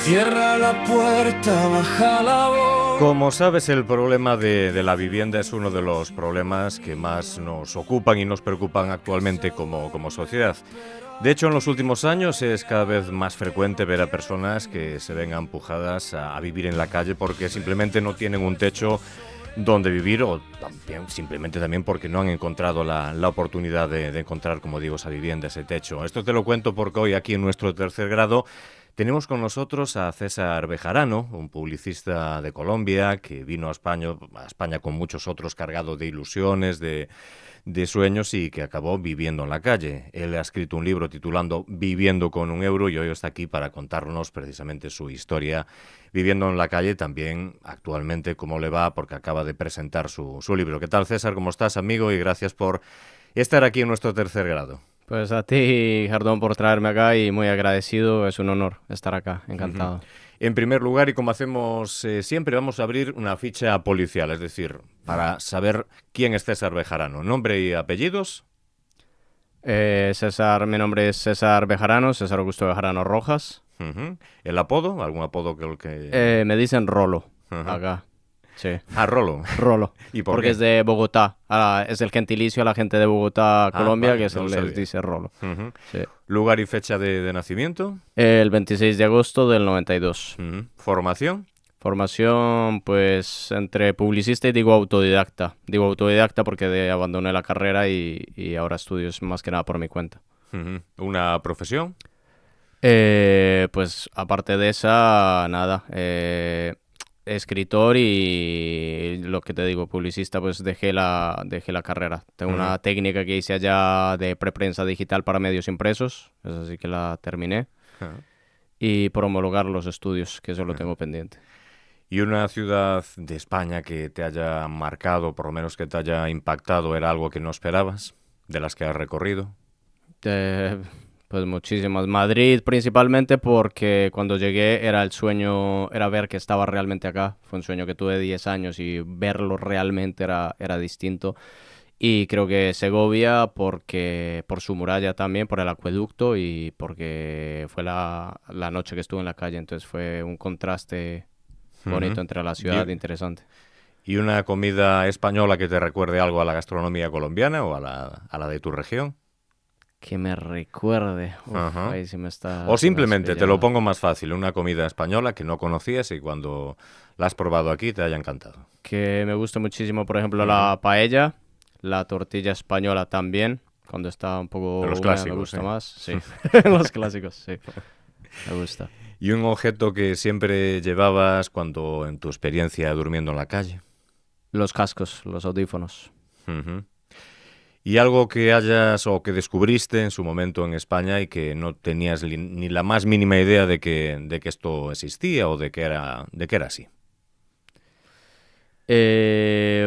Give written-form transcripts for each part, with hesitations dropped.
Cierra la puerta, baja la voz. Como sabes, el problema de la vivienda es uno de los problemas que más nos ocupan y nos preocupan actualmente como sociedad. De hecho, en los últimos años es cada vez más frecuente ver a personas que se ven empujadas a vivir en la calle porque simplemente no tienen un techo donde vivir, o simplemente también porque no han encontrado la oportunidad de encontrar, como digo, esa vivienda, ese techo. Esto te lo cuento porque hoy aquí en nuestro tercer grado tenemos con nosotros a César Bejarano, un publicista de Colombia que vino a España con muchos otros, cargado de ilusiones, de sueños, y que acabó viviendo en la calle. Él ha escrito un libro titulando Viviendo con un euro y hoy está aquí para contarnos precisamente su historia viviendo en la calle, también actualmente cómo le va, porque acaba de presentar su libro. ¿Qué tal, César? ¿Cómo estás, amigo? Y gracias por estar aquí en nuestro tercer grado. Pues a ti, Jardón, por traerme acá y muy agradecido. Es un honor estar acá. Encantado. En primer lugar, y como hacemos siempre, vamos a abrir una ficha policial, es decir, para saber quién es César Bejarano. ¿Nombre y apellidos? César, mi nombre es César Bejarano, César Augusto Bejarano Rojas. ¿El apodo? ¿Algún apodo que...? Me dicen Rolo acá. Sí. Ah, Rolo. Rolo. ¿Y por Porque qué? es de Bogotá. Es el gentilicio a la gente de Bogotá, Colombia, vale, que se no lo les sabía. dice Rolo. Sí. ¿Lugar y fecha de nacimiento? El 26 de agosto del 92. ¿Formación? Formación, pues, entre publicista y digo autodidacta. Digo autodidacta porque abandoné la carrera y ahora estudio más que nada por mi cuenta. ¿Una profesión? Pues aparte de esa, nada, escritor y lo que te digo, publicista, pues dejé la carrera. Tengo una técnica que hice allá de preprensa digital para medios impresos, es así que la terminé. Y por homologar los estudios, que eso lo tengo pendiente. ¿Y una ciudad de España que te haya marcado, por lo menos que te haya impactado, era algo que no esperabas, de las que has recorrido? Pues muchísimas. Madrid principalmente porque cuando llegué era el sueño, era ver que estaba realmente acá. Fue un sueño que tuve 10 años y verlo realmente era distinto. Y creo que Segovia porque por su muralla también, por el acueducto y porque fue la noche que estuve en la calle. Entonces fue un contraste bonito entre la ciudad, interesante. ¿Y una comida española que te recuerde algo a la gastronomía colombiana o a la de tu región? Que me recuerde. Ahí sí me está... O simplemente, te lo pongo más fácil, una comida española que no conocías y cuando la has probado aquí te haya encantado. Que me gusta muchísimo, por ejemplo, la paella, la tortilla española también, cuando está un poco De los húmeda, clásicos, me gusta ¿eh? más. Sí, los clásicos, sí. Me gusta. ¿Y un objeto que siempre llevabas cuando en tu experiencia durmiendo en la calle? Los cascos, los audífonos. ¿Y algo que hayas o que descubriste en su momento en España y que no tenías ni la más mínima idea de que esto existía o de que era así?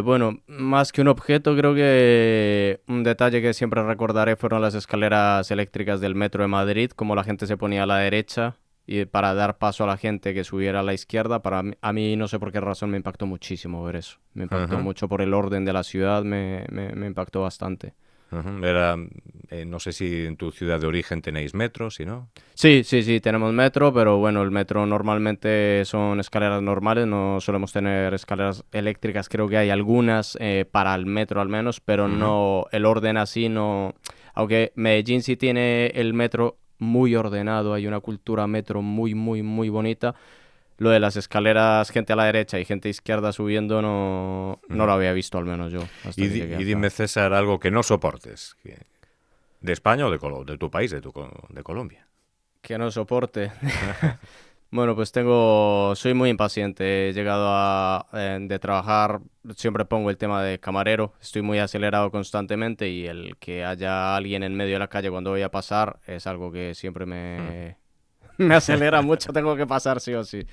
Bueno, más que un objeto, creo que un detalle que siempre recordaré fueron las escaleras eléctricas del metro de Madrid, como la gente se ponía a la derecha y para dar paso a la gente que subiera a la izquierda. A mí no sé por qué razón me impactó muchísimo ver eso. Me impactó mucho por el orden de la ciudad, me impactó bastante. No sé si en tu ciudad de origen tenéis metro, si no. Sí, tenemos metro, pero bueno, el metro normalmente son escaleras normales, no solemos tener escaleras eléctricas, creo que hay algunas para el metro al menos, pero no, el orden así no, aunque Medellín sí tiene el metro muy ordenado, hay una cultura metro muy, muy, muy bonita. Lo de las escaleras, gente a la derecha y gente a izquierda subiendo, no lo había visto al menos yo. Hasta Y que llegué acá. dime, César, algo que no soportes, de España o de tu país, de Colombia. Que no soporte. Bueno, pues soy muy impaciente. He llegado de trabajar, siempre pongo el tema de camarero. Estoy muy acelerado constantemente y el que haya alguien en medio de la calle cuando voy a pasar es algo que siempre me acelera mucho. Tengo que pasar sí o sí.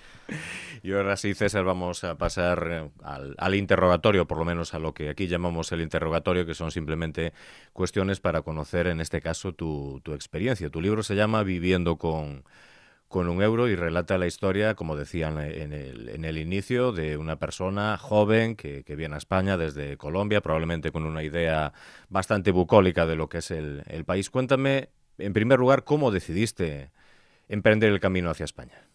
Y ahora sí, César, vamos a pasar al interrogatorio, por lo menos a lo que aquí llamamos el interrogatorio, que son simplemente cuestiones para conocer, en este caso, tu experiencia. Tu libro se llama Viviendo con un euro y relata la historia, como decían en el inicio, de una persona joven que viene a España desde Colombia, probablemente con una idea bastante bucólica de lo que es el país. Cuéntame, en primer lugar, ¿cómo decidiste emprender el camino hacia España?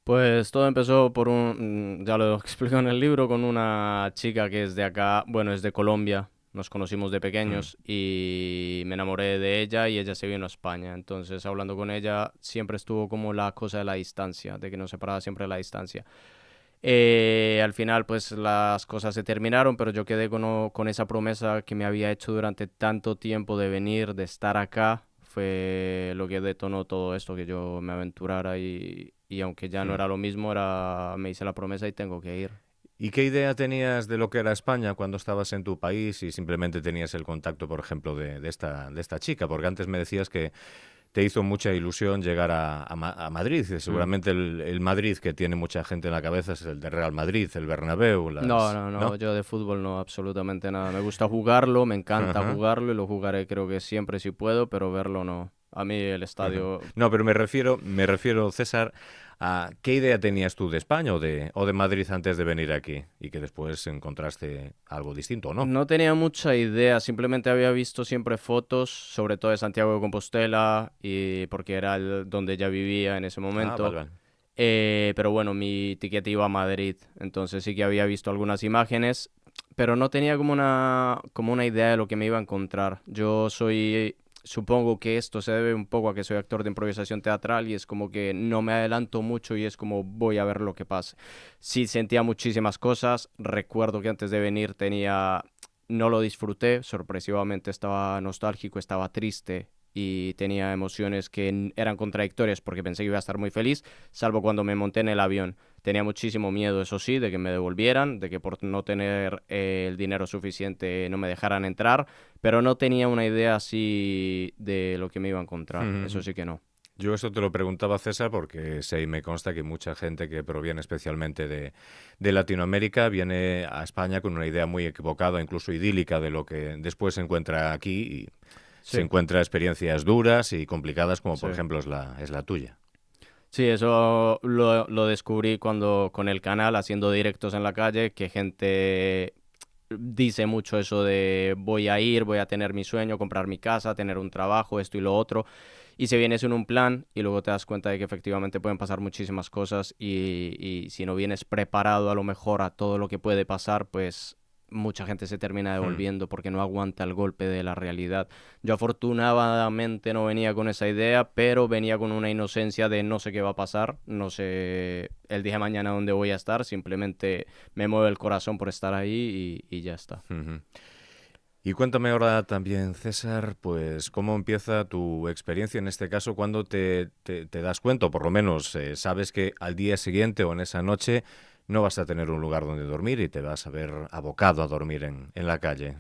Pues todo empezó por ya lo explico en el libro, con una chica que es de acá, bueno, es de Colombia. Nos conocimos de Mm. pequeños y me enamoré de ella y ella se vino a España. Entonces, hablando con ella, siempre estuvo como la cosa de la distancia, de que nos separaba siempre la distancia. Al final, pues las cosas se terminaron, pero yo quedé con esa promesa que me había hecho durante tanto tiempo de venir, de estar acá. Fue lo que detonó todo esto, que yo me aventurara y aunque ya no Mm. era lo mismo, me hice la promesa y tengo que ir. ¿Y qué idea tenías de lo que era España cuando estabas en tu país y simplemente tenías el contacto, por ejemplo, de esta chica? Porque antes me decías que te hizo mucha ilusión llegar a Madrid. Y Mm. seguramente el Madrid que tiene mucha gente en la cabeza es el de Real Madrid, el Bernabéu, No, las... no, no, ¿No? yo de fútbol no, absolutamente nada. Me gusta jugarlo, me encanta Ajá. jugarlo y lo jugaré creo que siempre si puedo, pero verlo no. A mí el Ajá. estadio. No, pero me refiero, César, a qué idea tenías tú de España o de Madrid antes de venir aquí y que después encontraste algo distinto, ¿o no? No tenía mucha idea, simplemente había visto siempre fotos, sobre todo de Santiago de Compostela, y porque era donde ya vivía en ese Ah, vale, momento. vale. Pero bueno, mi ticket iba a Madrid, entonces sí que había visto algunas imágenes, pero no tenía como una idea de lo que me iba a encontrar. Supongo que esto se debe un poco a que soy actor de improvisación teatral y es como que no me adelanto mucho y es como voy a ver lo que pase. Sí sentía muchísimas cosas, recuerdo que antes de venir no lo disfruté, sorpresivamente estaba nostálgico, estaba triste y tenía emociones que eran contradictorias porque pensé que iba a estar muy feliz, salvo cuando me monté en el avión. Tenía muchísimo miedo, eso sí, de que me devolvieran, de que por no tener el dinero suficiente no me dejaran entrar, pero no tenía una idea así de lo que me iba a encontrar, eso sí que no. Yo eso te lo preguntaba, César, porque sé y me consta que mucha gente que proviene especialmente de Latinoamérica viene a España con una idea muy equivocada, incluso idílica, de lo que después se encuentra aquí y se Sí, encuentra experiencias duras y complicadas, como por sí. ejemplo es la tuya. Sí, eso lo descubrí cuando con el canal, haciendo directos en la calle, que gente dice mucho eso de voy a ir, voy a tener mi sueño, comprar mi casa, tener un trabajo, esto y lo otro, y se viene sin un plan y luego te das cuenta de que efectivamente pueden pasar muchísimas cosas y si no vienes preparado a lo mejor a todo lo que puede pasar, pues mucha gente se termina Hmm. devolviendo porque no aguanta el golpe de la realidad. Yo afortunadamente no venía con esa idea, pero venía con una inocencia de no sé qué va a pasar, no sé el día de mañana dónde voy a estar, simplemente me mueve el corazón por estar ahí y ya está. Ujú. Y cuéntame ahora también, César, pues cómo empieza tu experiencia en este caso cuando te das cuenta, o por lo menos sabes que al día siguiente o en esa noche no vas a tener un lugar donde dormir y te vas a ver abocado a dormir en la calle.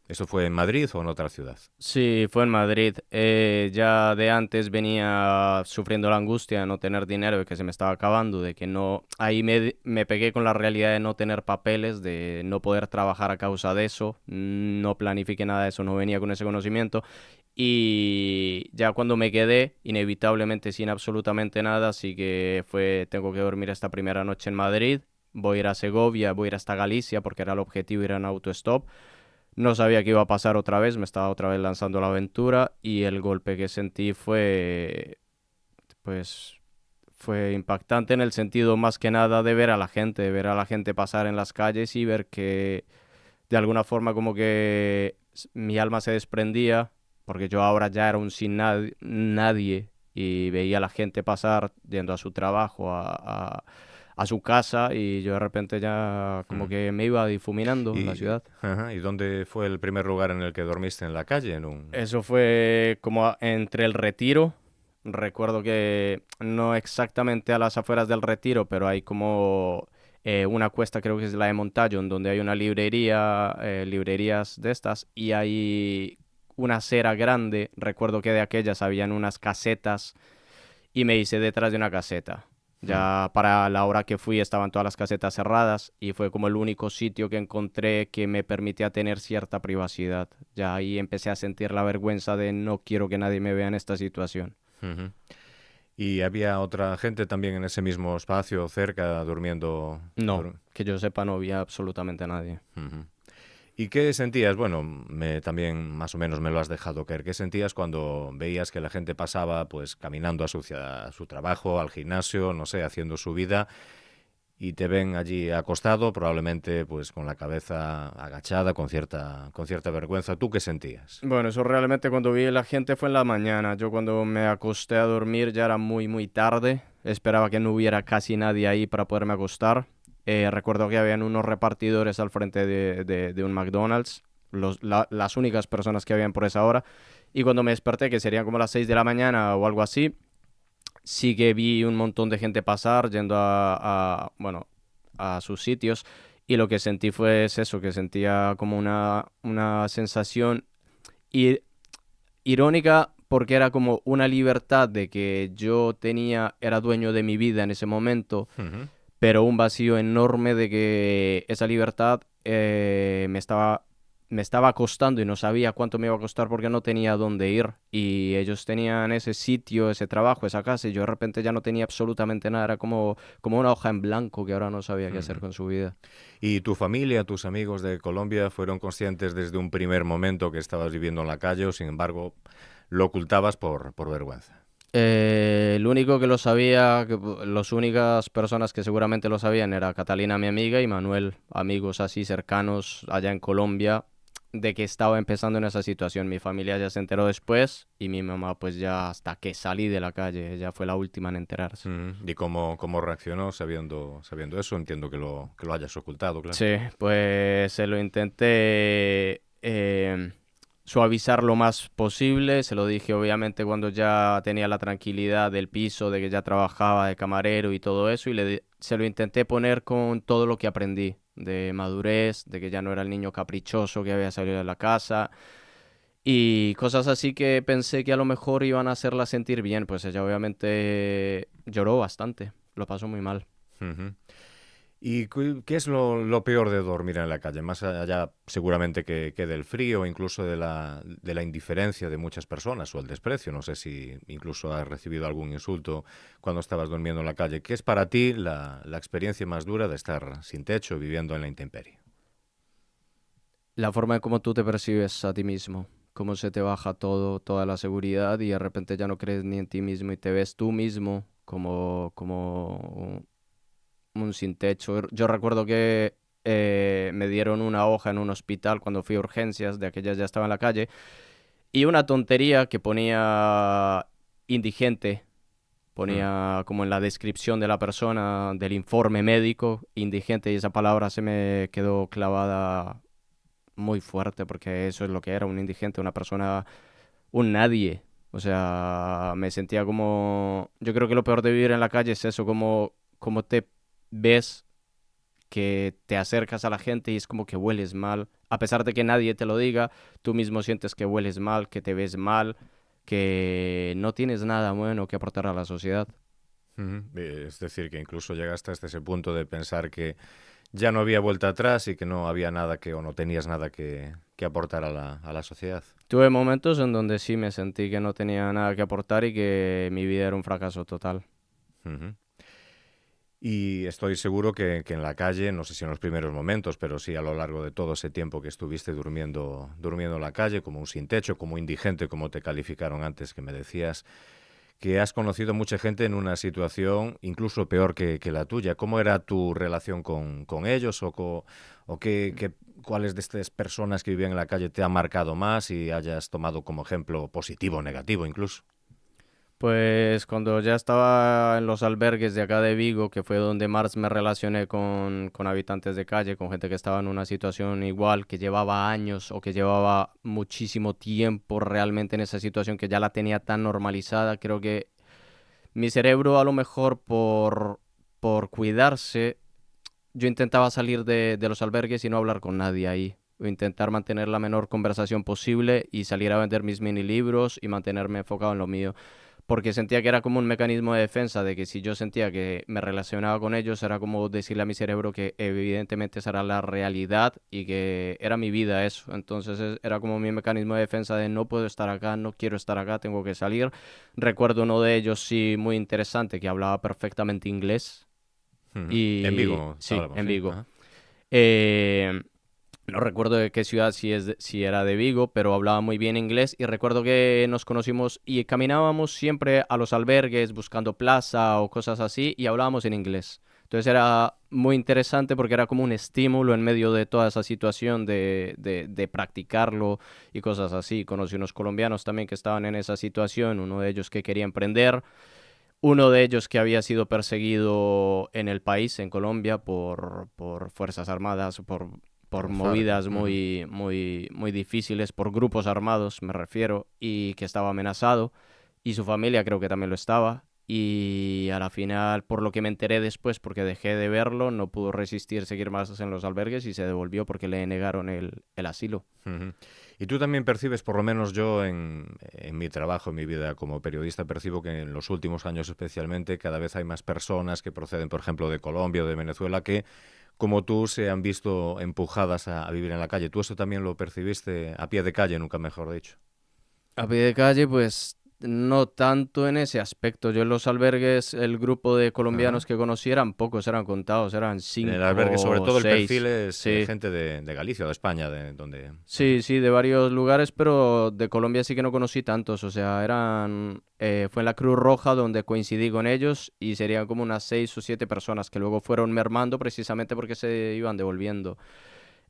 ¿Eso fue en Madrid o en otra ciudad? Sí, fue en Madrid. Ya de antes venía sufriendo la angustia de no tener dinero, de que se me estaba acabando, de que no... Ahí me pegué con la realidad de no tener papeles, de no poder trabajar a causa de eso. No planifiqué nada de eso, no venía con ese conocimiento. Y ya cuando me quedé, inevitablemente sin absolutamente nada, así que tengo que dormir esta primera noche en Madrid. Voy a ir a Segovia, voy a ir hasta Galicia, porque era el objetivo ir en autostop. No sabía que iba a pasar otra vez, me estaba otra vez lanzando a la aventura y el golpe que sentí pues, fue impactante en el sentido más que nada de ver a la gente, de ver a la gente pasar en las calles y ver que de alguna forma como que mi alma se desprendía, porque yo ahora ya era un sin nadie y veía a la gente pasar yendo a su trabajo, a su casa y yo de repente ya como Mm. que me iba difuminando la ¿Y, ciudad. ajá, ¿y dónde fue el primer lugar en el que dormiste en la calle? Eso fue como entre el Retiro. Recuerdo que no exactamente a las afueras del Retiro, pero hay como una cuesta, creo que es la de Montallón, donde hay una librería, librerías de estas, y hay una acera grande. Recuerdo que de aquellas habían unas casetas y me hice detrás de una caseta. Mm. Ya para la hora que fui estaban todas las casetas cerradas y fue como el único sitio que encontré que me permitía tener cierta privacidad. Ya ahí empecé a sentir la vergüenza de no quiero que nadie me vea en esta situación. Ujú. ¿Y había otra gente también en ese mismo espacio cerca durmiendo? No, que yo sepa no había absolutamente nadie. Ujú. ¿Y qué sentías? Bueno, también más o menos me lo has dejado caer. ¿Qué sentías cuando veías que la gente pasaba pues caminando a su trabajo, al gimnasio, no sé, haciendo su vida y te ven allí acostado, probablemente pues con la cabeza agachada, con cierta vergüenza? ¿Tú qué sentías? Bueno, eso realmente cuando vi a la gente fue en la mañana. Yo cuando me acosté a dormir ya era muy, muy tarde. Esperaba que no hubiera casi nadie ahí para poderme acostar. Recuerdo que habían unos repartidores al frente de un McDonald's, las únicas personas que habían por esa hora. Y cuando me desperté, que serían como las 6 de la mañana o algo así, sí que vi un montón de gente pasar yendo bueno, a sus sitios. Y lo que sentí fue eso, que sentía como una sensación i- irónica porque era como una libertad de que yo era dueño de mi vida en ese momento, Ujú. pero un vacío enorme de que esa libertad me estaba costando y no sabía cuánto me iba a costar porque no tenía dónde ir. Y ellos tenían ese sitio, ese trabajo, esa casa, y yo de repente ya no tenía absolutamente nada. Era como una hoja en blanco que ahora no sabía qué hacer Ujú. con su vida. ¿Y tu familia, tus amigos de Colombia fueron conscientes desde un primer momento que estabas viviendo en la calle o sin embargo lo ocultabas por vergüenza? El único que lo sabía, las únicas personas que seguramente lo sabían era Catalina, mi amiga, y Manuel, amigos así cercanos allá en Colombia, de que estaba empezando en esa situación. Mi familia ya se enteró después y mi mamá pues ya hasta que salí de la calle, ella fue la última en enterarse. ¿Y cómo reaccionó sabiendo eso? Entiendo que lo hayas ocultado, claro. Sí, pues se lo intenté suavizar lo más posible. Se lo dije obviamente cuando ya tenía la tranquilidad del piso, de que ya trabajaba de camarero y todo eso. Y se lo intenté poner con todo lo que aprendí de madurez, de que ya no era el niño caprichoso que había salido de la casa. Y cosas así que pensé que a lo mejor iban a hacerla sentir bien. Pues ella obviamente lloró bastante, lo pasó muy mal. Ujú. ¿Y qué es lo peor de dormir en la calle? Más allá seguramente que del frío, incluso de la indiferencia de muchas personas o el desprecio. No sé si incluso has recibido algún insulto cuando estabas durmiendo en la calle. ¿Qué es para ti la experiencia más dura de estar sin techo, viviendo en la intemperie? La forma en cómo tú te percibes a ti mismo, cómo se te baja todo, toda la seguridad y de repente ya no crees ni en ti mismo y te ves tú mismo como un sin techo. Yo recuerdo que me dieron una hoja en un hospital cuando fui a urgencias, de aquellas ya estaba en la calle, y una tontería que ponía indigente, Mm. ponía como en la descripción de la persona, del informe médico, indigente, y esa palabra se me quedó clavada muy fuerte porque eso es lo que era, un indigente, una persona, un nadie. O sea, me sentía como... Yo creo que lo peor de vivir en la calle es eso, como te ves que te acercas a la gente y es como que hueles mal. A pesar de que nadie te lo diga, tú mismo sientes que hueles mal, que te ves mal, que no tienes nada bueno que aportar a la sociedad. Ujú. Es decir, que incluso llegaste hasta ese punto de pensar que ya no había vuelta atrás y que no había nada o no tenías nada que aportar a la sociedad. Tuve momentos en donde sí me sentí que no tenía nada que aportar y que mi vida era un fracaso total. Ujú. Y estoy seguro que en la calle, no sé si en los primeros momentos, pero sí a lo largo de todo ese tiempo que estuviste durmiendo en la calle, como un sin techo, como indigente, como te calificaron antes, que me decías, que has conocido mucha gente en una situación incluso peor que la tuya. ¿Cómo era tu relación con ellos o cuáles de estas personas que vivían en la calle te han marcado más y hayas tomado como ejemplo positivo o negativo incluso? Pues cuando ya estaba en los albergues de acá de Vigo, que fue donde más me relacioné con habitantes de calle, con gente que estaba en una situación igual, que llevaba años o que llevaba muchísimo tiempo realmente en esa situación que ya la tenía tan normalizada, creo que mi cerebro a lo mejor por cuidarse, yo intentaba salir de los albergues y no hablar con nadie ahí. O intentar mantener la menor conversación posible y salir a vender mis mini libros y mantenerme enfocado en lo mío porque sentía que era como un mecanismo de defensa, de que si yo sentía que me relacionaba con ellos, era como decirle a mi cerebro que evidentemente esa era la realidad y que era mi vida eso. Entonces era como mi mecanismo de defensa de no puedo estar acá, no quiero estar acá, tengo que salir. Recuerdo uno de ellos, sí, muy interesante, que hablaba perfectamente inglés Ujú. En y Vigo sí, hablamos, en sí. Vigo. Ajá. Eh, No recuerdo de qué ciudad, si era de Vigo, pero hablaba muy bien inglés y recuerdo que nos conocimos y caminábamos siempre a los albergues buscando plaza o cosas así y hablábamos en inglés. Entonces era muy interesante porque era como un estímulo en medio de toda esa situación de practicarlo y cosas así. Conocí unos colombianos también que estaban en esa situación, uno de ellos que quería emprender, uno de ellos que había sido perseguido en el país, en Colombia, por Fuerzas Armadas, Por por las FARC. movidas Ujú. muy difíciles, por grupos armados, me refiero, y que estaba amenazado. Y su familia creo que también lo estaba. Y a la final, por lo que me enteré después, porque dejé de verlo, no pudo resistir seguir más en los albergues y se devolvió porque le negaron el asilo. Ujú. Y tú también percibes, por lo menos yo en mi trabajo, en mi vida como periodista, percibo que en los últimos años especialmente cada vez hay más personas que proceden, por ejemplo, de Colombia o de Venezuela, que, como tú, se han visto empujadas a vivir en la calle. ¿Tú eso también lo percibiste a pie de calle, nunca mejor dicho? A pie de calle, pues no tanto en ese aspecto. Yo en los albergues, el grupo de colombianos Ajá. que conocí eran pocos, eran contados, eran En el albergue, sobre cinco o todo, el perfil seis. es Sí, gente de Galicia o de España, de donde... Ujú. sí, sí, de varios lugares, pero de Colombia sí que no conocí tantos. O sea, fue en la Cruz Roja donde coincidí con ellos y serían como unas 6 o 7 personas que luego fueron mermando precisamente porque se iban devolviendo.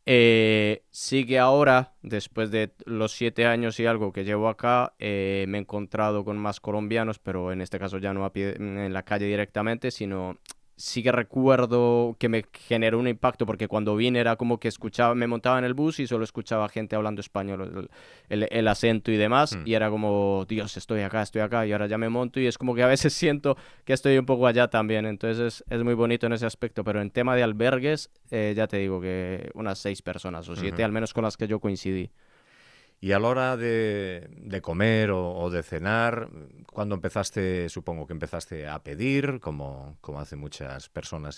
Sí que ahora, después de los 7 años y algo que llevo acá, me he encontrado con más colombianos, pero en este caso ya no a pie, en la calle directamente, sino sí que recuerdo que me generó un impacto porque cuando vine era como que escuchaba, me montaba en el bus y solo escuchaba gente hablando español, el acento y demás, Mm. y era como, Dios, estoy acá, y ahora ya me monto y es como que a veces siento que estoy un poco allá también, entonces es muy bonito en ese aspecto, pero en tema de albergues, ya te digo que unas 6 personas o 7, Ujú. al menos con las que yo coincidí. Y a la hora de comer o de cenar, cuando empezaste, supongo que empezaste a pedir, como hacen muchas personas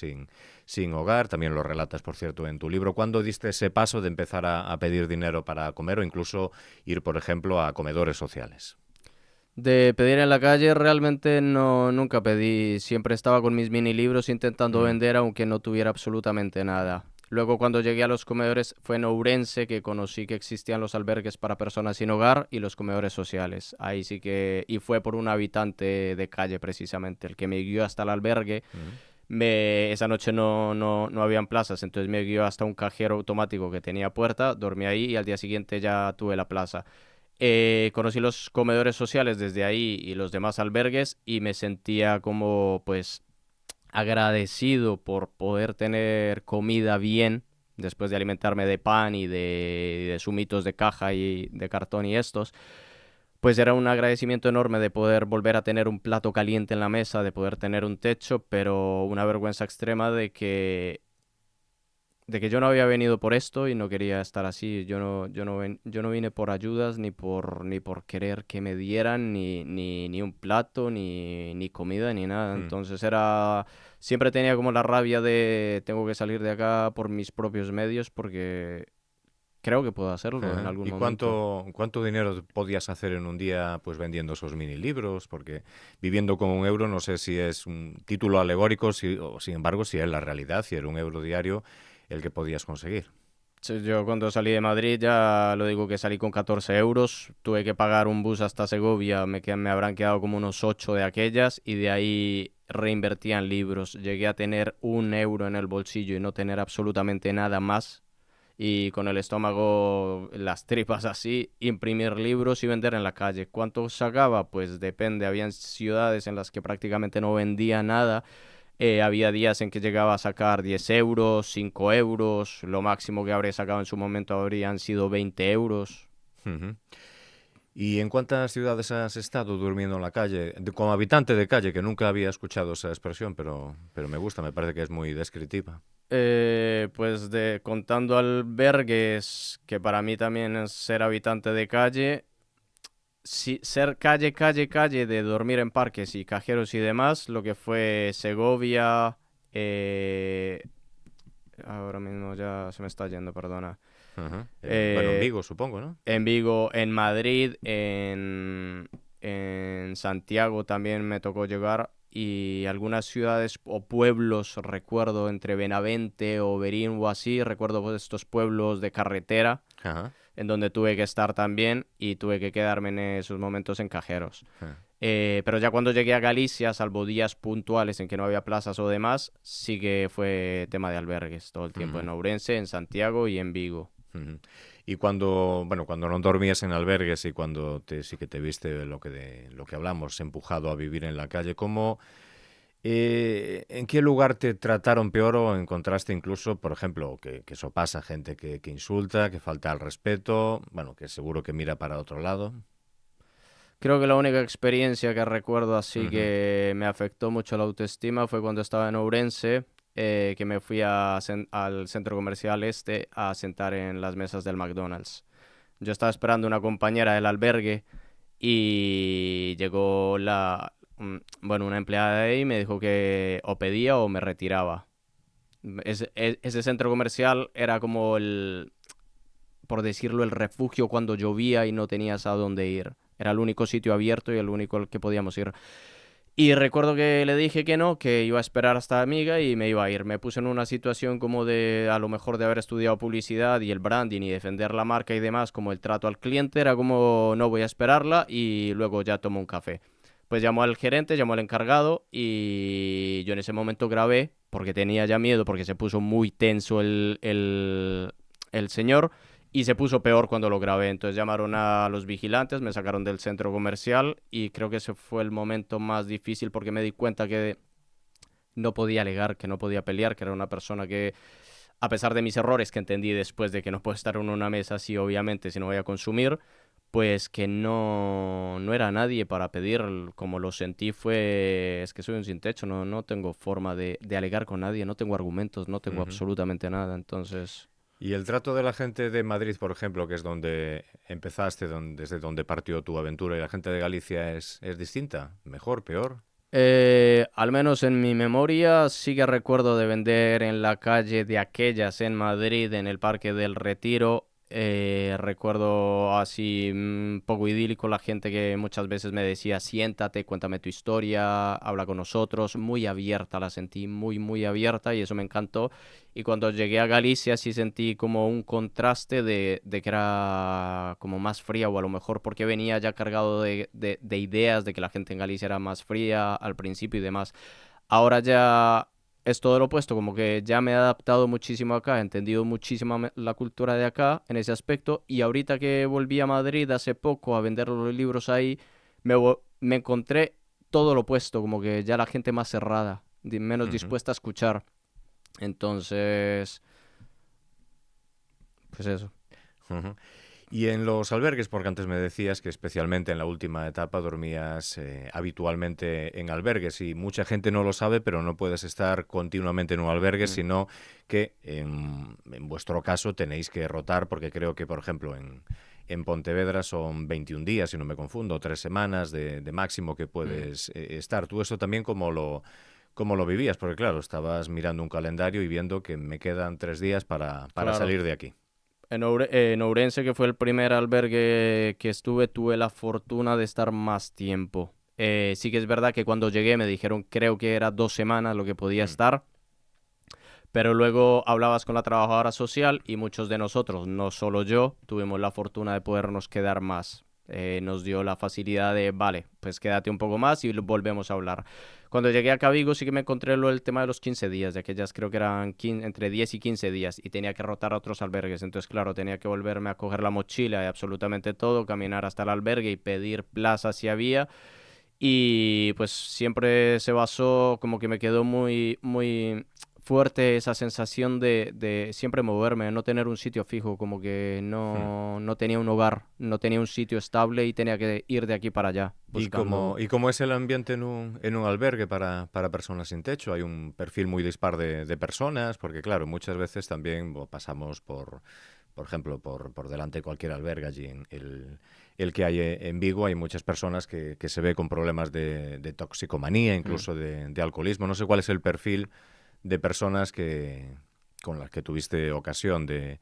sin hogar, también lo relatas, por cierto, en tu libro, ¿cuándo diste ese paso de empezar a pedir dinero para comer o incluso ir, por ejemplo, a comedores sociales? De pedir en la calle realmente no, nunca pedí, siempre estaba con mis mini libros intentando Mm. vender aunque no tuviera absolutamente nada. Luego cuando llegué a los comedores fue en Ourense que conocí que existían los albergues para personas sin hogar y los comedores sociales. Ahí sí que, y fue por un habitante de calle precisamente, el que me guió hasta el albergue. Mm. Esa noche no habían plazas, entonces me guió hasta un cajero automático que tenía puerta, dormí ahí y al día siguiente ya tuve la plaza. Conocí los comedores sociales desde ahí y los demás albergues y me sentía como pues agradecido por poder tener comida bien después de alimentarme de pan y de zumitos de caja y de cartón y estos. Pues era un agradecimiento enorme de poder volver a tener un plato caliente en la mesa, de poder tener un techo, pero una vergüenza extrema de que yo no había venido por esto y no quería estar así. Yo no vine por ayudas ni por querer que me dieran ni un plato, ni comida, ni nada. Mm. Entonces siempre tenía como la rabia de tengo que salir de acá por mis propios medios porque creo que puedo hacerlo en Ajá. algún ¿Y momento. cuánto dinero podías hacer en un día pues vendiendo esos mini libros? Porque viviendo con 1 euro no sé si es un título alegórico o sin embargo si es la realidad, si era 1 euro diario el que podías conseguir. Sí, yo cuando salí de Madrid ya lo digo que salí con 14 euros, tuve que pagar un bus hasta Segovia, me habrán quedado como unos 8 de aquellas y de ahí reinvertía en libros. Llegué a tener 1 euro en el bolsillo y no tener absolutamente nada más y con el estómago, las tripas así, imprimir libros y vender en la calle. ¿Cuánto sacaba? Pues depende, habían ciudades en las que prácticamente no vendía nada. Había días en que llegaba a sacar 10 euros, 5 euros, lo máximo que habría sacado en su momento habrían sido 20 euros. Ujú. ¿Y en cuántas ciudades has estado durmiendo en la calle? Como habitante de calle, que nunca había escuchado esa expresión, pero me gusta, me parece que es muy descriptiva. Pues contando albergues, que para mí también es ser habitante de calle, ser calle, de dormir en parques y cajeros y demás, lo que fue Segovia, eh, ahora mismo ya se me está yendo, perdona. Ajá. Bueno, en Eh, Vigo, supongo, ¿no? en Vigo, en Madrid, en Santiago también me tocó llegar y algunas ciudades o pueblos, recuerdo, entre Benavente o Berín o así, recuerdo pues, estos pueblos de carretera Ajá. en donde tuve que estar también y tuve que quedarme en esos momentos en cajeros. Ajá. Pero ya cuando llegué a Galicia, salvo días puntuales en que no había plazas o demás, sí que fue tema de albergues todo el tiempo en Ujú. Ourense, en Santiago y en Vigo. Ujú. Y cuando, bueno, cuando no dormías en albergues y cuando sí que te viste de lo que hablamos, empujado a vivir en la calle, ¿cómo, en qué lugar te trataron peor o encontraste incluso, por ejemplo, que eso pasa, gente que insulta, que falta al respeto, bueno, que seguro que mira para otro lado? Creo que la única experiencia que recuerdo así Ujú. que me afectó mucho la autoestima fue cuando estaba en Ourense, que me fui al centro comercial este a sentar en las mesas del McDonald's. Yo estaba esperando una compañera del albergue y llegó bueno, una empleada de ahí y me dijo que o pedía o me retiraba. Ese centro comercial era como por decirlo, el refugio cuando llovía y no tenías a dónde ir. Era el único sitio abierto y el único al que podíamos ir. Y recuerdo que le dije que no, que iba a esperar hasta amiga y me iba a ir. Me puse en una situación como de, a lo mejor de haber estudiado publicidad y el branding y defender la marca y demás, como el trato al cliente, era como no voy a esperarla y luego ya tomo un café. Pues llamó al gerente, llamó al encargado y yo en ese momento grabé porque tenía ya miedo, porque se puso muy tenso el señor y se puso peor cuando lo grabé. Entonces llamaron a los vigilantes, me sacaron del centro comercial y creo que ese fue el momento más difícil porque me di cuenta que no podía alegar, que no podía pelear, que era una persona que, a pesar de mis errores que entendí después de que no puedo estar en una mesa así, obviamente, si no voy a consumir, pues que no era nadie para pedir. Como lo sentí fue, es que soy un sin techo, no tengo forma de alegar con nadie, no tengo argumentos, no tengo Ujú. absolutamente nada. Entonces, Y el trato de la gente de Madrid, por ejemplo, que es donde empezaste, desde donde partió tu aventura, y la gente de Galicia es distinta, mejor, peor. Al menos en mi memoria sí que recuerdo de vender en la calle de aquellas en Madrid, en el Parque del Retiro. Recuerdo así un poco idílico la gente que muchas veces me decía siéntate, cuéntame tu historia, habla con nosotros. Muy abierta, la sentí muy abierta y eso me encantó. Y cuando llegué a Galicia sí sentí como un contraste de que era como más fría o a lo mejor porque venía ya cargado de ideas de que la gente en Galicia era más fría al principio y demás. Ahora ya es todo lo opuesto, como que ya me he adaptado muchísimo acá, he entendido muchísimo la cultura de acá en ese aspecto y ahorita que volví a Madrid hace poco a vender los libros ahí, me encontré todo lo opuesto, como que ya la gente más cerrada, menos Ujú, dispuesta a escuchar. Entonces, pues eso. ujú. Y en los albergues, porque antes me decías que especialmente en la última etapa dormías habitualmente en albergues y mucha gente no lo sabe, pero no puedes estar continuamente en un albergue, Mm, sino que en vuestro caso tenéis que rotar, porque creo que, por ejemplo, en Pontevedra son 21 días, si no me confundo, 3 semanas de máximo que mm. puedes estar. ¿Tú eso también cómo lo vivías? Porque claro, estabas mirando un calendario y viendo que me quedan 3 días para Claro. salir de aquí. En Ourense, que fue el primer albergue que estuve, tuve la fortuna de estar más tiempo. Sí que es verdad que cuando llegué me dijeron, creo que era 2 semanas lo que podía Mm, estar, pero luego hablabas con la trabajadora social y muchos de nosotros, no solo yo, tuvimos la fortuna de podernos quedar más. Nos dio la facilidad de, vale, pues quédate un poco más y volvemos a hablar. Cuando llegué a Cabigo sí que me encontré el tema de los 15 días, de aquellas creo que eran entre 10 y 15 días y tenía que rotar a otros albergues. Entonces, claro, tenía que volverme a coger la mochila y absolutamente todo, caminar hasta el albergue y pedir plazas si había. Y pues siempre se basó, como que me quedó muy fuerte esa sensación de siempre moverme, no tener un sitio fijo, como que mm. no tenía un hogar, no tenía un sitio estable y tenía que ir de aquí para allá, buscando. ¿Y cómo es el ambiente en un albergue para personas sin techo? Hay un perfil muy dispar de personas, porque claro, muchas veces también pasamos por ejemplo, por delante de cualquier albergue allí en el que hay en Vigo, hay muchas personas que se ve con problemas de toxicomanía, Mm. incluso de alcoholismo. No sé cuál es el perfil de personas con las que tuviste ocasión de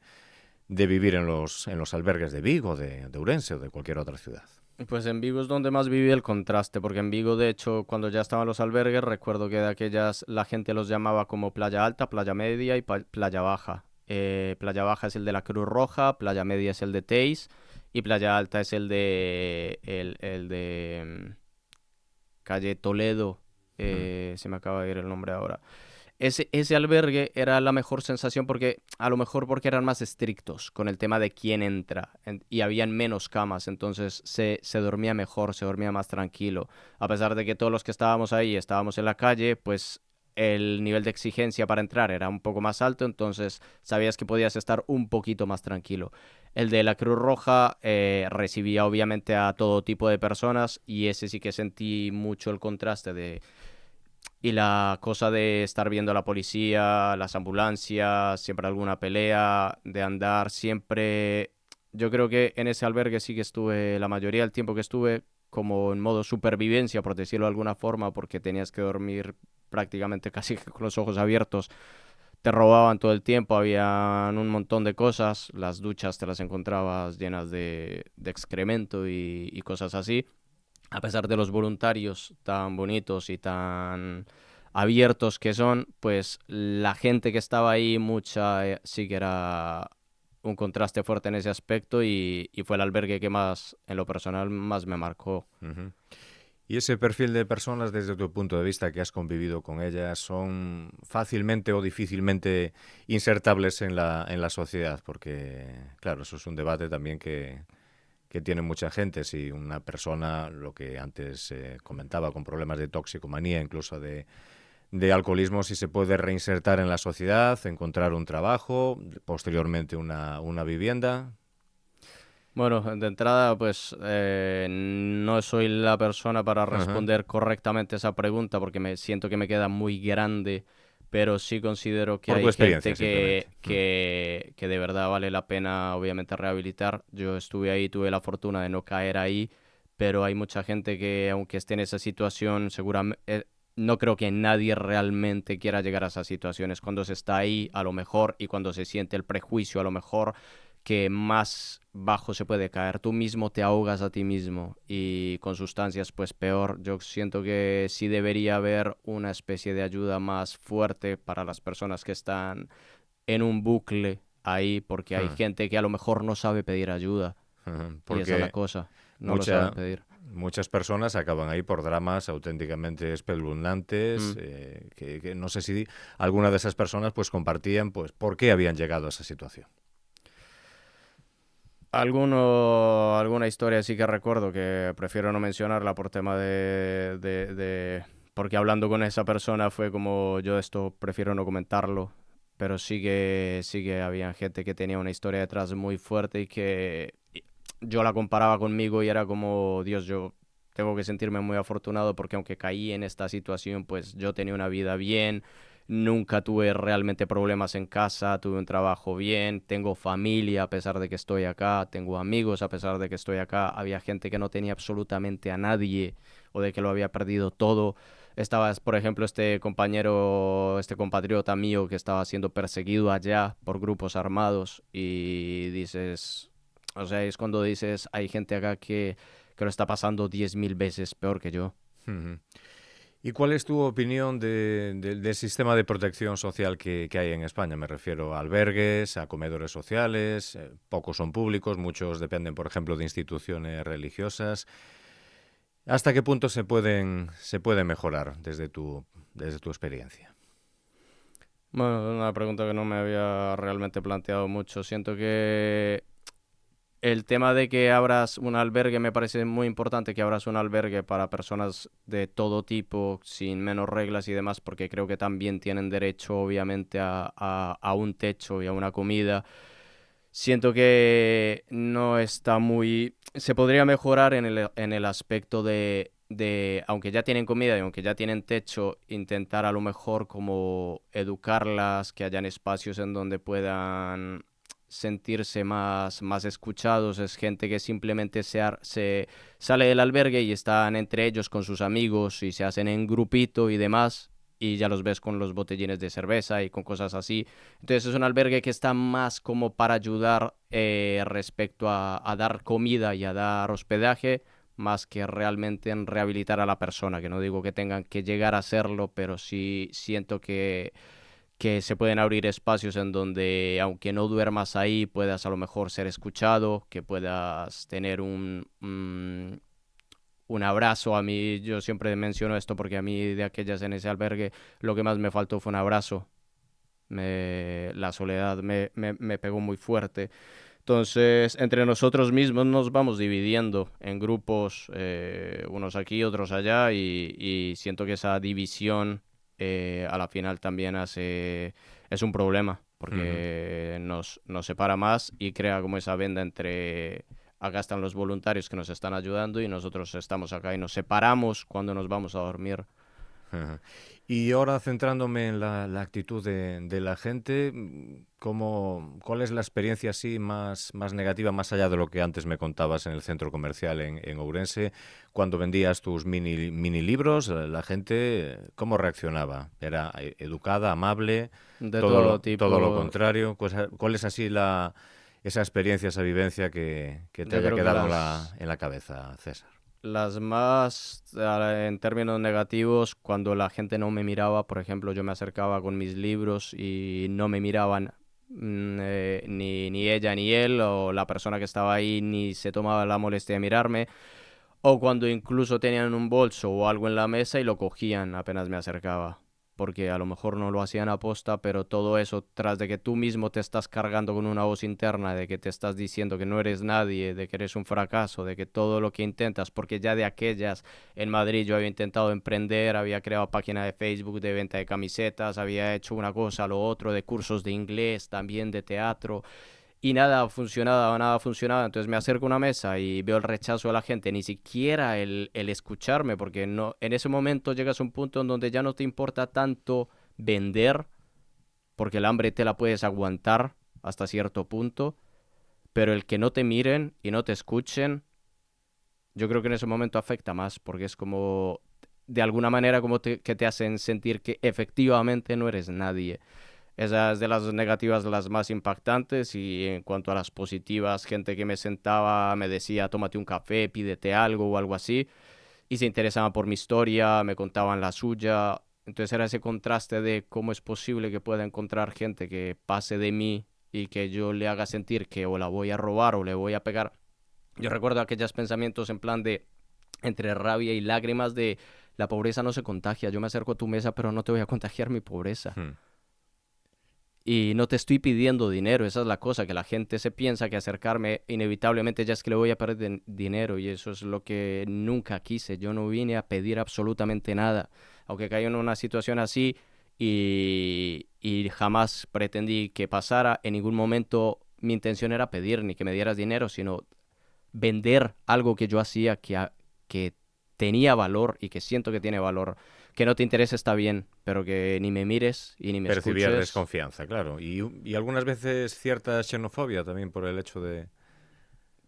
vivir en los albergues de Vigo, de Ourense o de cualquier otra ciudad. Pues en Vigo es donde más viví el contraste, porque en Vigo, de hecho, cuando ya estaban los albergues, recuerdo que de aquellas la gente los llamaba como Playa Alta, Playa Media y Playa Baja. Playa Baja es el de la Cruz Roja, Playa Media es el de Teis y Playa Alta es el de calle Toledo. Mm, Se me acaba de ir el nombre ahora. Ese albergue era la mejor sensación porque, a lo mejor porque eran más estrictos con el tema de quién entra y habían menos camas, entonces se dormía mejor, se dormía más tranquilo. A pesar de que todos los que estábamos ahí estábamos en la calle, pues el nivel de exigencia para entrar era un poco más alto, entonces sabías que podías estar un poquito más tranquilo. El de la Cruz Roja recibía obviamente a todo tipo de personas y ese sí que sentí mucho el contraste de y la cosa de estar viendo a la policía, las ambulancias, siempre alguna pelea, de andar siempre... Yo creo que en ese albergue sí que estuve, la mayoría del tiempo que estuve, como en modo supervivencia, por decirlo de alguna forma, porque tenías que dormir prácticamente casi que con los ojos abiertos. Te robaban todo el tiempo, habían un montón de cosas, las duchas te las encontrabas llenas de excremento y cosas así a pesar de los voluntarios tan bonitos y tan abiertos que son, pues la gente que estaba ahí, mucha, sí que era un contraste fuerte en ese aspecto y fue el albergue que más, en lo personal, más me marcó. ujú. Y ese perfil de personas, desde tu punto de vista, que has convivido con ellas, ¿son fácilmente o difícilmente insertables en la sociedad? Porque, claro, eso es un debate también que tiene mucha gente. Si una persona, lo que antes comentaba, con problemas de toxicomanía, incluso de alcoholismo, si se puede reinsertar en la sociedad, encontrar un trabajo, posteriormente una vivienda. Bueno, de entrada, pues no soy la persona para Ajá. responder correctamente esa pregunta porque me siento que me queda muy grande, pero sí considero que Por tu hay experiencia, gente simplemente. que de verdad vale la pena, obviamente, rehabilitar. Yo estuve ahí, tuve la fortuna de no caer ahí, pero hay mucha gente que, aunque esté en esa situación, seguramente... no creo que nadie realmente quiera llegar a esas situaciones. Cuando se está ahí, a lo mejor, y cuando se siente el prejuicio, a lo mejor que más bajo se puede caer. Tú mismo te ahogas a ti mismo y con sustancias pues peor. Yo siento que sí debería haber una especie de ayuda más fuerte para las personas que están en un bucle ahí porque hay Ajá, gente que a lo mejor no sabe pedir ayuda ajá. y esa es la Porque cosa, no lo saben mucha, pedir. muchas personas acaban ahí por dramas auténticamente espeluznantes, Mm. que no sé si alguna de esas personas pues compartían pues por qué habían llegado a esa situación. Alguna historia sí que recuerdo que prefiero no mencionarla por tema porque hablando con esa persona fue como yo esto prefiero no comentarlo, pero sí que había gente que tenía una historia detrás muy fuerte y que yo la comparaba conmigo y era como, Dios, yo tengo que sentirme muy afortunado porque aunque caí en esta situación, pues yo tenía una vida bien. Nunca tuve realmente problemas en casa, tuve un trabajo bien, tengo familia a pesar de que estoy acá, tengo amigos a pesar de que estoy acá. Había gente que no tenía absolutamente a nadie o de que lo había perdido todo. Estaba, por ejemplo, este compañero, este compatriota mío que estaba siendo perseguido allá por grupos armados y dices, o sea, es cuando dices, hay gente acá que lo está pasando 10.000 veces peor que yo. Ujú. ¿Y cuál es tu opinión del sistema de protección social que hay en España? Me refiero a albergues, a comedores sociales, pocos son públicos, muchos dependen, por ejemplo, de instituciones religiosas. ¿Hasta qué punto se puede mejorar desde tu experiencia? Bueno, es una pregunta que no me había realmente planteado mucho. Siento que el tema de que abras un albergue me parece muy importante que abras un albergue para personas de todo tipo, sin menos reglas y demás, porque creo que también tienen derecho, obviamente, a un techo y a una comida. Siento que no está muy... Se podría mejorar en el aspecto aunque ya tienen comida y aunque ya tienen techo, intentar a lo mejor como educarlas, que hayan espacios en donde puedan sentirse más escuchados. Es gente que simplemente se sale del albergue y están entre ellos con sus amigos y se hacen en grupito y demás. Y ya los ves con los botellines de cerveza y con cosas así. Entonces es un albergue que está más como para ayudar respecto a dar comida y a dar hospedaje, más que realmente en rehabilitar a la persona, que no digo que tengan que llegar a hacerlo, pero sí siento que se pueden abrir espacios en donde, aunque no duermas ahí, puedas a lo mejor ser escuchado, que puedas tener un abrazo. A mí, yo siempre menciono esto porque a mí de aquellas en ese albergue lo que más me faltó fue un abrazo. La soledad me pegó muy fuerte. Entonces, entre nosotros mismos nos vamos dividiendo en grupos, unos aquí, otros allá, y siento que esa división a la final también es un problema, Ujú. porque nos separa más y crea como esa venda entre acá están los voluntarios que nos están ayudando y nosotros estamos acá y nos separamos cuando nos vamos a dormir. Ajá. Y ahora centrándome en la actitud de la gente, ¿cuál es la experiencia así más negativa, más allá de lo que antes me contabas en el centro comercial en Ourense, cuando vendías tus mini libros, la gente, ¿cómo reaccionaba? ¿Era educada, amable, De todo todo lo tipo. contrario? ¿Cuál es así esa experiencia, esa vivencia que te Yo haya creo que quedado en la cabeza, César? las más, en términos negativos, cuando la gente no me miraba, por ejemplo, yo me acercaba con mis libros y no me miraban, ni ella ni él, o la persona que estaba ahí ni se tomaba la molestia de mirarme, o cuando incluso tenían un bolso o algo en la mesa y lo cogían apenas me acercaba. Porque a lo mejor no lo hacían a posta, pero todo eso tras de que tú mismo te estás cargando con una voz interna, de que te estás diciendo que no eres nadie, de que eres un fracaso, de que todo lo que intentas, porque ya de aquellas en Madrid yo había intentado emprender, había creado página de Facebook de venta de camisetas, había hecho una cosa, lo otro, de cursos de inglés, también de teatro, y nada funcionaba, nada funcionaba. Entonces me acerco a una mesa y veo el rechazo de la gente, ni siquiera el escucharme, porque no, en ese momento llegas a un punto en donde ya no te importa tanto vender, porque el hambre te la puedes aguantar hasta cierto punto, pero el que no te miren y no te escuchen, yo creo que en ese momento afecta más, porque es como, de alguna manera, como que te hacen sentir que efectivamente no eres nadie. Esas de las negativas las más impactantes y en cuanto a las positivas, gente que me sentaba me decía, tómate un café, pídete algo o algo así, y se interesaban por mi historia, me contaban la suya. Entonces era ese contraste de cómo es posible que pueda encontrar gente que pase de mí y que yo le haga sentir que o la voy a robar o le voy a pegar. Yo recuerdo aquellos pensamientos en plan de, entre rabia y lágrimas de, la pobreza no se contagia, yo me acerco a tu mesa pero no te voy a contagiar mi pobreza. Hmm. Y no te estoy pidiendo dinero, esa es la cosa, que la gente se piensa que acercarme inevitablemente ya es que le voy a perder dinero y eso es lo que nunca quise. Yo no vine a pedir absolutamente nada, aunque caí en una situación así y jamás pretendí que pasara. En ningún momento mi intención era pedir ni que me dieras dinero, sino vender algo que yo hacía que tenía valor y que siento que tiene valor. Que no te interese está bien, pero que ni me mires y ni me Percibías escuches. desconfianza, claro. Y algunas veces cierta xenofobia también por el hecho de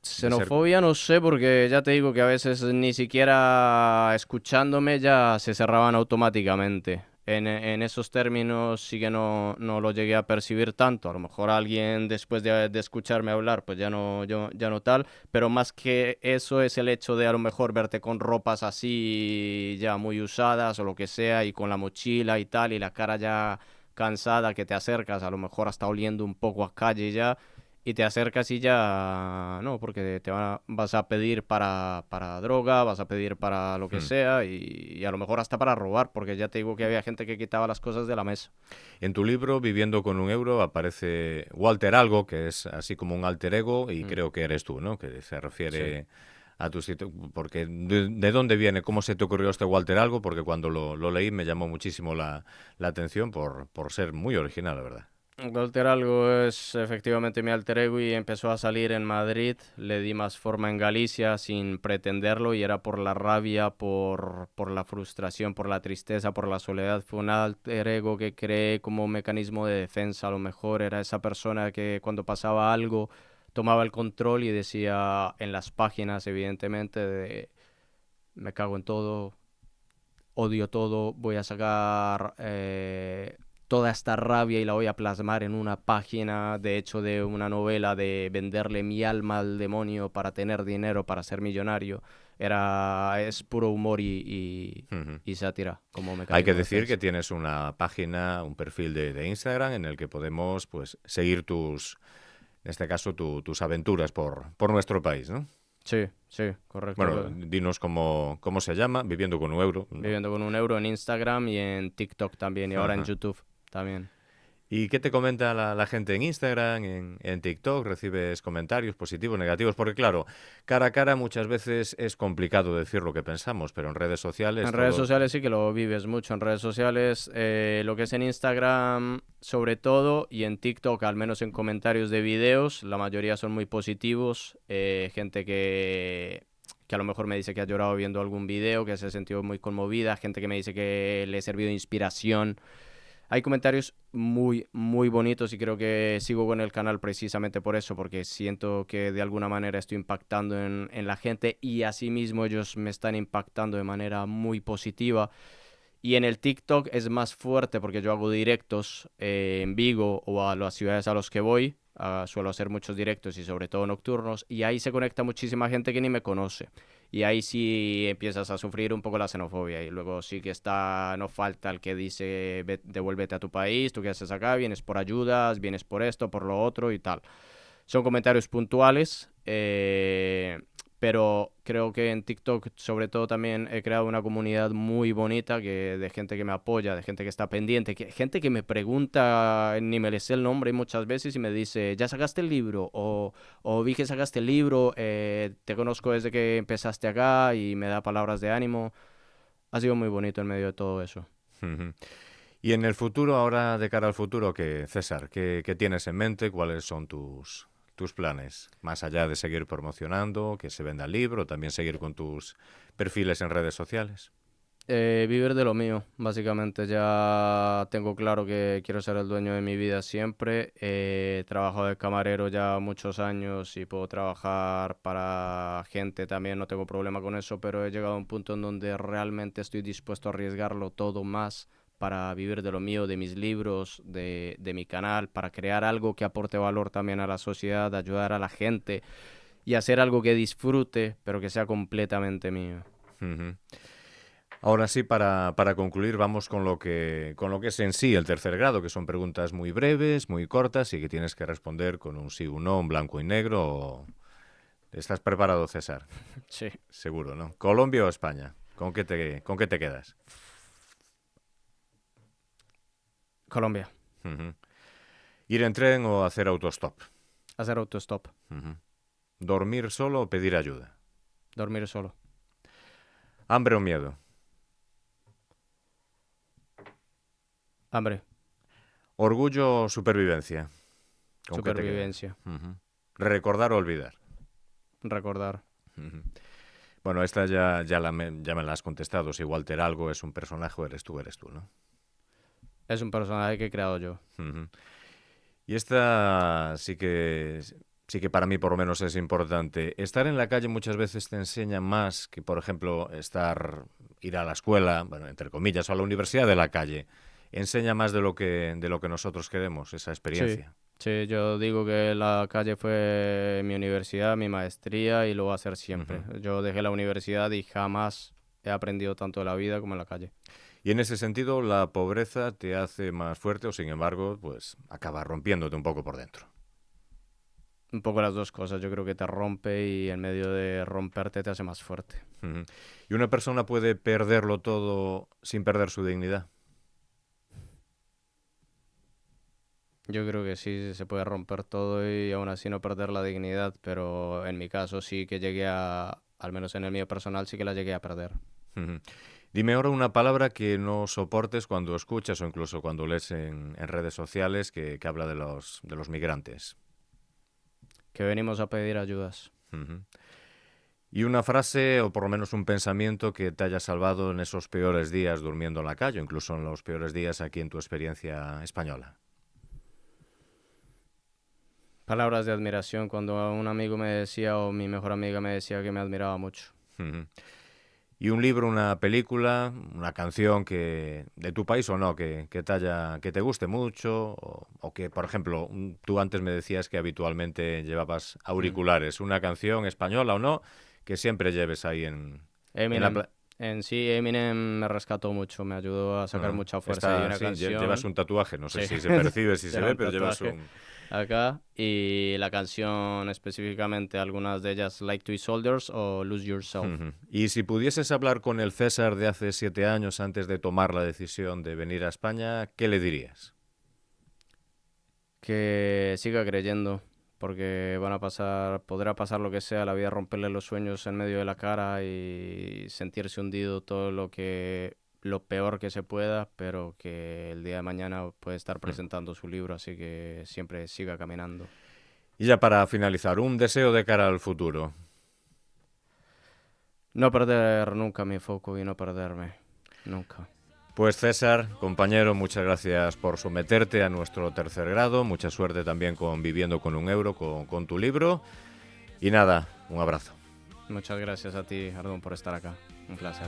ser... Xenofobia no sé, porque ya te digo que a veces ni siquiera escuchándome ya se cerraban automáticamente. En esos términos sí que no lo llegué a percibir tanto. A lo mejor alguien después de escucharme hablar, pues ya no, yo, ya no tal. Pero más que eso es el hecho de a lo mejor verte con ropas así ya muy usadas o lo que sea y con la mochila y tal y la cara ya cansada que te acercas, a lo mejor hasta oliendo un poco a calle ya y te acercas y ya, no, porque vas a pedir para droga, vas a pedir para lo que Hmm. sea y a lo mejor hasta para robar, porque ya te digo que había gente que quitaba las cosas de la mesa. En tu libro, Viviendo con un euro, aparece Walter Algo, que es así como un alter ego, y Mm, creo que eres tú, ¿no? Que se sí. refiere a tu sitio. Porque ¿de dónde viene? ¿Cómo se te ocurrió este Walter Algo? Porque cuando lo leí me llamó muchísimo la atención por ser muy original, la verdad. Walter Algo es efectivamente mi alter ego y empezó a salir en Madrid. Le di más forma en Galicia sin pretenderlo y era por la rabia, por la frustración, por la tristeza, por la soledad. Fue un alter ego que creé como mecanismo de defensa. A lo mejor era esa persona que cuando pasaba algo tomaba el control y decía en las páginas, evidentemente, de me cago en todo, odio todo, voy a sacar toda esta rabia y la voy a plasmar en una página, de hecho, de una novela de venderle mi alma al demonio para tener dinero, para ser millonario. es puro humor Ujú. y sátira, como Hay Mecanismo que de decir Defensa. que tienes una página, un perfil de Instagram en el que podemos pues seguir en este caso, tus aventuras por nuestro país, ¿no? Sí, sí, correcto. Bueno, dinos cómo se llama, Viviendo con un euro, ¿no? Viviendo con un euro en Instagram y en TikTok también, y ahora en Ajá. YouTube también. ¿Y qué te comenta la gente en Instagram, en TikTok? ¿Recibes comentarios positivos, negativos? Porque claro, cara a cara muchas veces es complicado decir lo que pensamos, pero en redes sociales En redes todo... sociales sí que lo vives mucho. En redes sociales, lo que es en Instagram sobre todo, y en TikTok, al menos en comentarios de videos, la mayoría son muy positivos. Gente que a lo mejor me dice que ha llorado viendo algún video, que se ha sentido muy conmovida. Gente que me dice que le ha servido de inspiración. Hay comentarios muy, muy bonitos y creo que sigo con el canal precisamente por eso, porque siento que de alguna manera estoy impactando en la gente y asimismo ellos me están impactando de manera muy positiva. Y en el TikTok es más fuerte porque yo hago directos en Vigo o a las ciudades a las que voy. Suelo hacer muchos directos y sobre todo nocturnos. Y ahí se conecta muchísima gente que ni me conoce. Y ahí sí empiezas a sufrir un poco la xenofobia. Y luego sí que está, no falta el que dice, devuélvete a tu país, tú qué haces acá, vienes por ayudas, vienes por esto, por lo otro y tal. Son comentarios puntuales, pero creo que en TikTok sobre todo también he creado una comunidad muy bonita de gente que me apoya, de gente que está pendiente, gente que me pregunta, ni me le sé el nombre muchas veces y me dice, ¿ya sacaste el libro? O vi que sacaste el libro, te conozco desde que empezaste acá y me da palabras de ánimo. Ha sido muy bonito en medio de todo eso. Ujú. Y en el futuro, ahora de cara al futuro, César? ¿Qué tienes en mente? ¿Cuáles son tus planes? Más allá de seguir promocionando, que se venda el libro, también seguir con tus perfiles en redes sociales. Vivir de lo mío, básicamente. Ya tengo claro que quiero ser el dueño de mi vida siempre. He trabajado de camarero ya muchos años y puedo trabajar para gente también, no tengo problema con eso, pero he llegado a un punto en donde realmente estoy dispuesto a arriesgarlo todo más para vivir de lo mío, de mis libros, de mi canal, para crear algo que aporte valor también a la sociedad, ayudar a la gente y hacer algo que disfrute, pero que sea completamente mío. Ujú. Ahora sí, para concluir, vamos con lo que es en sí el tercer grado, que son preguntas muy breves, muy cortas y que tienes que responder con un sí o un no, en blanco y negro. ¿Estás preparado, César? Sí. Seguro, ¿no? ¿Colombia o España? Con qué te quedas? Colombia. Ujú. ¿Ir en tren o hacer autostop? Hacer autostop. Ujú. ¿Dormir solo o pedir ayuda? Dormir solo. ¿Hambre o miedo? Hambre. ¿Orgullo o supervivencia? ¿Con qué te quedas? Supervivencia. Ujú. ¿Recordar o olvidar? Recordar. Ujú. Bueno, esta ya me la has contestado. Si Walter Algo es un personaje, eres tú, ¿no? Es un personaje que he creado yo. Ujú. Y esta sí que para mí por lo menos es importante. Estar en la calle muchas veces te enseña más que, por ejemplo, ir a la escuela, bueno, entre comillas, o a la universidad de la calle. Enseña más de lo que nosotros queremos, esa Sí. experiencia. Sí, yo digo que la calle fue mi universidad, mi maestría y lo va a ser siempre. Ujú. Yo dejé la universidad y jamás he aprendido tanto de la vida como en la calle. Y en ese sentido, la pobreza te hace más fuerte o, sin embargo, pues acaba rompiéndote un poco por dentro. Un poco las dos cosas. Yo creo que te rompe y en medio de romperte te hace más fuerte. Ujú. Y una persona puede perderlo todo sin perder su dignidad. Yo creo que sí, se puede romper todo y aún así no perder la dignidad, pero en mi caso sí que al menos en el mío personal, sí que la llegué a perder. Ujú. Dime ahora una palabra que no soportes cuando escuchas o incluso cuando lees en redes sociales que habla de los migrantes. Que venimos a pedir ayudas. Ujú. Y una frase o por lo menos un pensamiento que te haya salvado en esos peores días durmiendo en la calle, o incluso en los peores días aquí en tu experiencia española. Palabras de admiración cuando un amigo me decía o mi mejor amiga me decía que me admiraba mucho. Ujú. Y un libro, una película, una canción de tu país o no, que te guste mucho, o que, por ejemplo, tú antes me decías que habitualmente llevabas Mm. auriculares, una canción española o no, que siempre lleves ahí en la Eminem. En sí, Eminem me rescató mucho, me ayudó a sacar mucha fuerza. Y una sí, canción... llevas un tatuaje, no sé Sí. si se percibe, si se Lleva ve, un pero llevas tatuaje un... acá. Y la canción específicamente, algunas de ellas, Like Toy Soldiers o Lose Yourself. Ujú. Y si pudieses hablar con el César de hace 7 años antes de tomar la decisión de venir a España, ¿qué le dirías? Que siga creyendo, porque podrá pasar lo que sea, la vida romperle los sueños en medio de la cara y sentirse hundido todo lo peor que se pueda, pero que el día de mañana puede estar presentando su libro, así que siempre siga caminando. Y ya para finalizar, un deseo de cara al futuro. No perder nunca mi foco y no perderme, nunca. Pues César, compañero, muchas gracias por someterte a nuestro tercer grado. Mucha suerte también con Viviendo con un Euro, con tu libro. Y nada, un abrazo. Muchas gracias a ti, Ardón, por estar acá. Un placer.